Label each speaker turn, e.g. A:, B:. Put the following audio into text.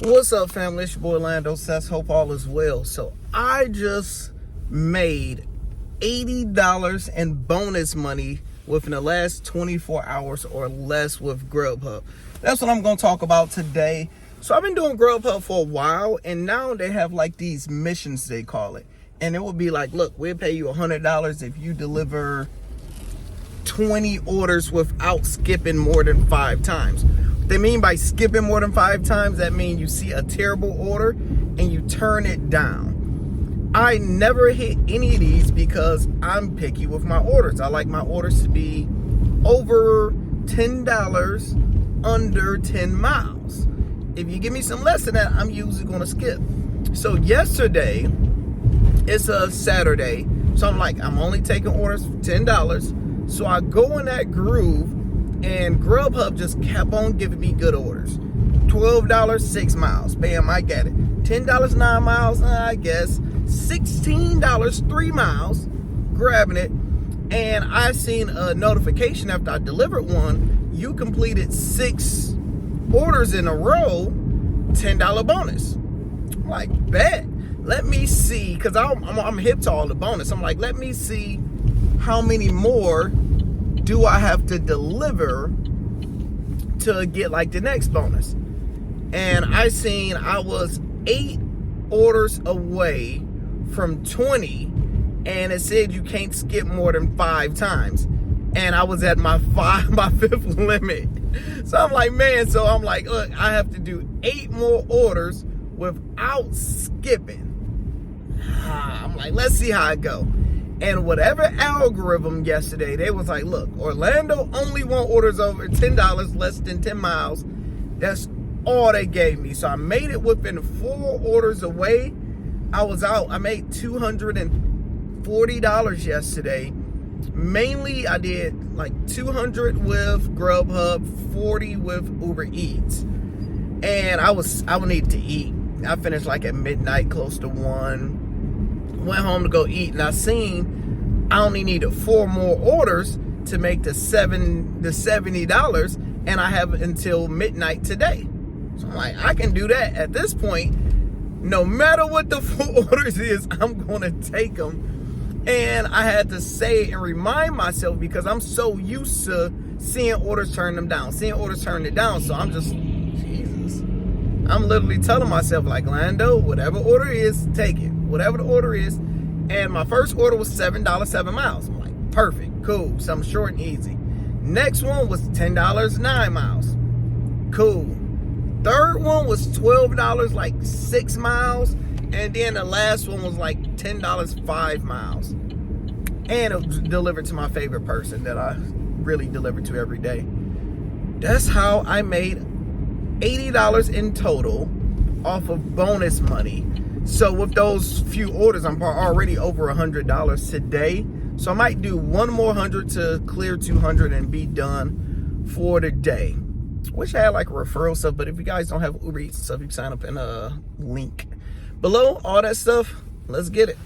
A: What's up, family? It's your boy Lando Sess. Hope all is well. So I just made $80 in bonus money within the last 24 hours or less with Grubhub. That's what I'm going to talk about today. So I've been doing Grubhub for a while, and now they have like these missions, they call it. And it will be like, look, we'll pay you $100 if you deliver 20 orders without skipping more than 5 times. They mean by skipping more than 5 times, that means you see a terrible order and you turn it down. I never hit any of these because I'm picky with my orders. I like my orders to be over $10, under 10 miles. If you give me some less than that, I'm usually going to skip. So yesterday, it's a Saturday, so I'm like, I'm only taking orders for $10. So I go in that groove, and Grubhub just kept on giving me good orders. $12, 6 miles. Bam, I got it. $10, 9 miles, I guess. $16, 3 miles. Grabbing it. And I seen a notification after I delivered one. You completed 6 orders in a row. $10 bonus. I'm like, bet. Let me see. Because I'm hip to all the bonus. I'm like, let me see how many more do I have to deliver to get like the next bonus. And I was 8 orders away from 20, and it said you can't skip more than 5 times, and I was at my 5th limit. So I'm like, man, so I'm like, look, I have to do 8 more orders without skipping. I'm like, let's see how it go. And whatever algorithm yesterday, they was like, look, Orlando only want orders over $10, less than 10 miles. That's all they gave me. So I made it within 4 orders away. I was out. I made $240 yesterday. Mainly, I did like 200 with Grubhub, 40 with Uber Eats. And I would need to eat. I finished like at midnight, close to 1. Went home to go eat, and I seen I only needed 4 more orders to make the $70, and I have until midnight today. So I'm like, I can do that. At this point, no matter what the 4 orders is, I'm gonna take them. And I had to say it and remind myself because I'm so used to seeing orders turn them down, So I'm just, Jesus. I'm literally telling myself, like, Lando, whatever order is, take it. Whatever the order is. And my first order was $7, 7 miles. I'm like, perfect, cool, something short and easy. Next one was $10, 9 miles. Cool. Third one was $12, like 6 miles. And then the last one was like $10, 5 miles. And it was delivered to my favorite person that I really deliver to every day. That's how I made $80 in total off of bonus money. So with those few orders, I'm already over $100 today. So I might do one more 100 to clear 200 and be done for the day. Wish I had like a referral stuff, but if you guys don't have Uber Eats and stuff, you can sign up in a link below. All that stuff, let's get it.